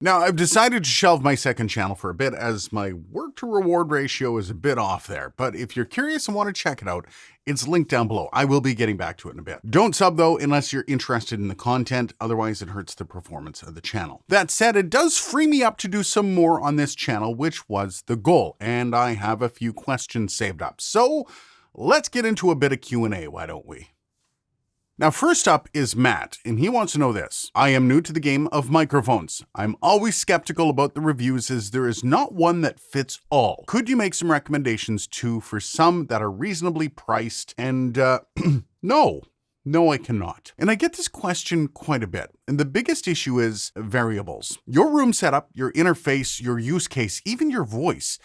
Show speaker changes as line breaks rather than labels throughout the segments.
Now, I've decided to shelve my second channel for a bit as my work to reward ratio is a bit off there, but if you're curious and want to check it out, it's linked down below. I will be getting back to it in a bit. Don't sub though unless you're interested in the content, otherwise it hurts the performance of the channel. That said, it does free me up to do some more on this channel, which was the goal, and I have a few questions saved up. So let's get into a bit of Q&A, why don't we? Now, first up is Matt, and he wants to know this. I am new to the game of microphones. I'm always skeptical about the reviews as there is not one that fits all. Could you make some recommendations too for some that are reasonably priced? And no, I cannot. And I get this question quite a bit. And the biggest issue is variables. Your room setup, your interface, your use case, even your voice.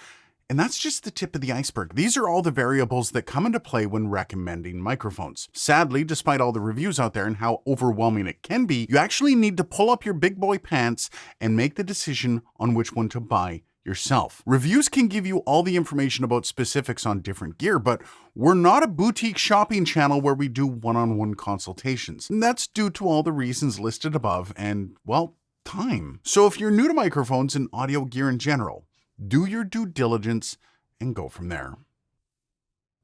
And that's just the tip of the iceberg. These are all the variables that come into play when recommending microphones. Sadly, despite all the reviews out there and how overwhelming it can be, you actually need to pull up your big boy pants and make the decision on which one to buy yourself. Reviews can give you all the information about specifics on different gear, but we're not a boutique shopping channel where we do one-on-one consultations. And that's due to all the reasons listed above and, well, time. So if you're new to microphones and audio gear in general, do your due diligence and go from there.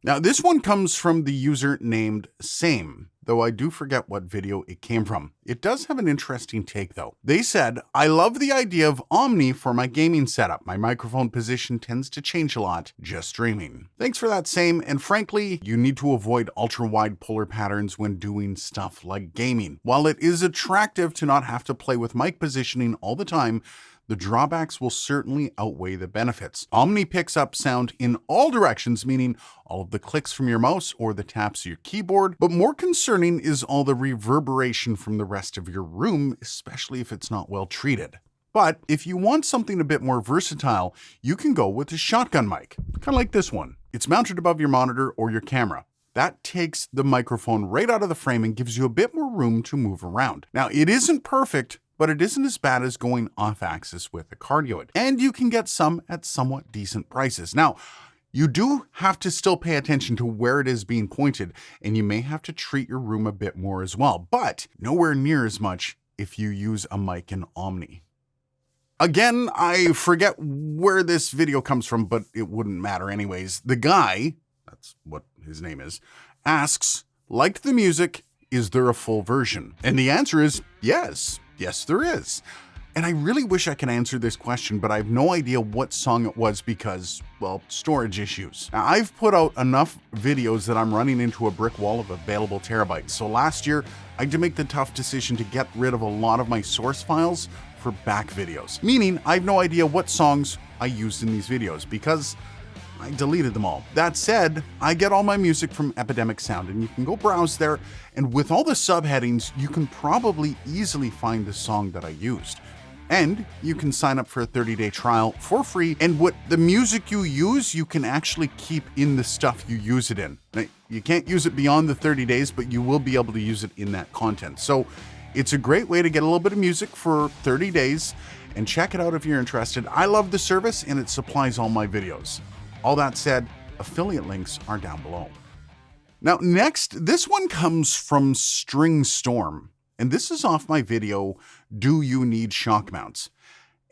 Now, this one comes from the user named Same, though I do forget what video it came from. It does have an interesting take though. They said, I love the idea of Omni for my gaming setup. My microphone position tends to change a lot just streaming. Thanks for that, Same. And frankly, you need to avoid ultra wide polar patterns when doing stuff like gaming. While it is attractive to not have to play with mic positioning all the time, the drawbacks will certainly outweigh the benefits. Omni picks up sound in all directions, meaning all of the clicks from your mouse or the taps of your keyboard, but more concerning is all the reverberation from the rest of your room, especially if it's not well treated. But if you want something a bit more versatile, you can go with a shotgun mic, kind of like this one. It's mounted above your monitor or your camera. That takes the microphone right out of the frame and gives you a bit more room to move around. Now, it isn't perfect, but it isn't as bad as going off axis with a cardioid. And you can get some at somewhat decent prices. Now, you do have to still pay attention to where it is being pointed, and you may have to treat your room a bit more as well, but nowhere near as much if you use a mic in Omni. Again, I forget where this video comes from, but it wouldn't matter anyways. The guy, that's what his name is, asks, liked the music, is there a full version? And the answer is yes. Yes, there is. And I really wish I could answer this question, but I have no idea what song it was because, well, storage issues. Now, I've put out enough videos that I'm running into a brick wall of available terabytes. So last year, I had to make the tough decision to get rid of a lot of my source files for back videos. Meaning, I have no idea what songs I used in these videos because I deleted them all. That said, I get all my music from Epidemic Sound, and you can go browse there, and with all the subheadings, you can probably easily find the song that I used. And you can sign up for a 30-day trial for free, and what the music you use, you can actually keep in the stuff you use it in. Now, you can't use it beyond the 30 days, but you will be able to use it in that content. So it's a great way to get a little bit of music for 30 days, and check it out if you're interested. I love the service, and it supplies all my videos. All that said, affiliate links are down below. Now, next, this one comes from String Storm, and this is off my video, Do You Need Shock Mounts?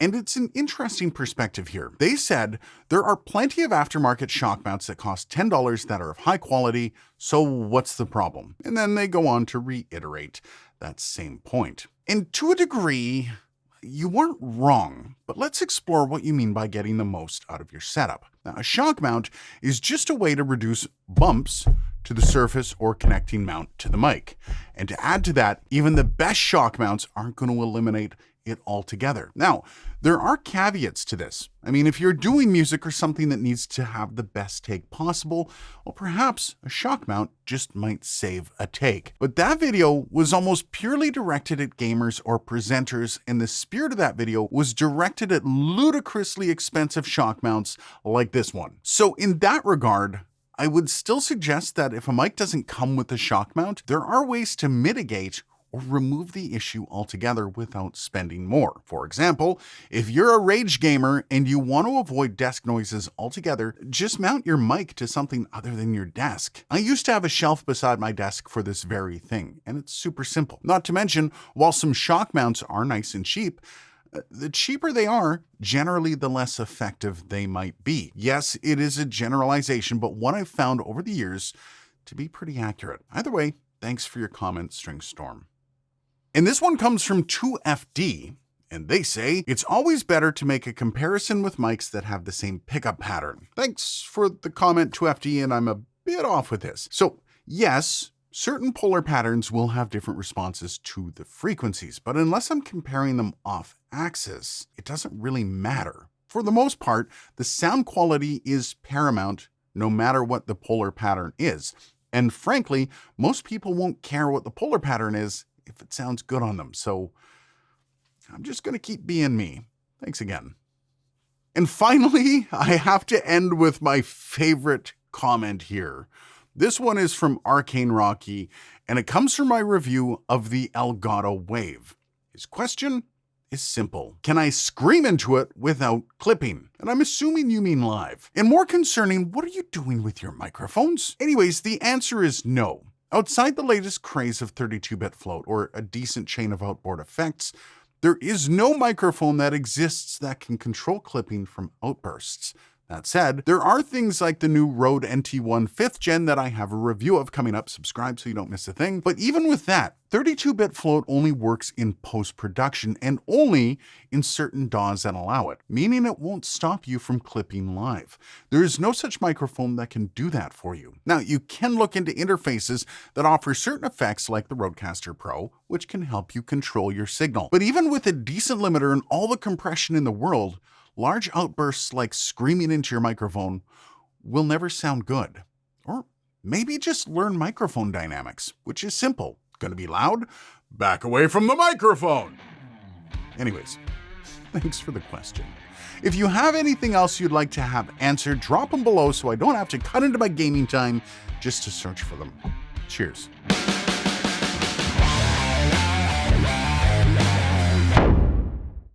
And it's an interesting perspective here. They said, there are plenty of aftermarket shock mounts that cost $10 that are of high quality, so what's the problem? And then they go on to reiterate that same point. And to a degree, you weren't wrong, but let's explore what you mean by getting the most out of your setup. Now, a shock mount is just a way to reduce bumps to the surface or connecting mount to the mic. And to add to that, even the best shock mounts aren't going to eliminate it altogether. Now, there are caveats to this. I mean, if you're doing music or something that needs to have the best take possible, well, perhaps a shock mount just might save a take. But that video was almost purely directed at gamers or presenters, and the spirit of that video was directed at ludicrously expensive shock mounts like this one. So in that regard, I would still suggest that if a mic doesn't come with a shock mount, there are ways to mitigate or remove the issue altogether without spending more. For example, if you're a rage gamer and you want to avoid desk noises altogether, just mount your mic to something other than your desk. I used to have a shelf beside my desk for this very thing, and it's super simple. Not to mention, while some shock mounts are nice and cheap, The cheaper they are, generally the less effective they might be. Yes, it is a generalization, but one I've found over the years to be pretty accurate. Either way, thanks for your comment, String Storm. And this one comes from 2FD, and they say, it's always better to make a comparison with mics that have the same pickup pattern. Thanks for the comment, 2FD, and I'm a bit off with this. So yes, certain polar patterns will have different responses to the frequencies, but unless I'm comparing them off axis, it doesn't really matter. For the most part, the sound quality is paramount no matter what the polar pattern is. And frankly, most people won't care what the polar pattern is if it sounds good on them. So I'm just going to keep being me. Thanks again. And finally, I have to end with my favorite comment here. This one is from Arcane Rocky, and it comes from my review of the Elgato Wave. His question is simple. Can I scream into it without clipping? And I'm assuming you mean live. And more concerning, what are you doing with your microphones? Anyways, the answer is no. Outside the latest craze of 32-bit float or a decent chain of outboard effects, there is no microphone that exists that can control clipping from outbursts. That said, there are things like the new Rode NT1 5th Gen that I have a review of coming up. Subscribe so you don't miss a thing. But even with that, 32-bit float only works in post-production and only in certain DAWs that allow it, meaning it won't stop you from clipping live. There is no such microphone that can do that for you. Now, you can look into interfaces that offer certain effects like the Rodecaster Pro, which can help you control your signal. But even with a decent limiter and all the compression in the world, large outbursts like screaming into your microphone will never sound good. Or maybe just learn microphone dynamics, which is simple. Gonna be loud? Back away from the microphone. Anyways, thanks for the question. If you have anything else you'd like to have answered, drop them below so I don't have to cut into my gaming time just to search for them. Cheers.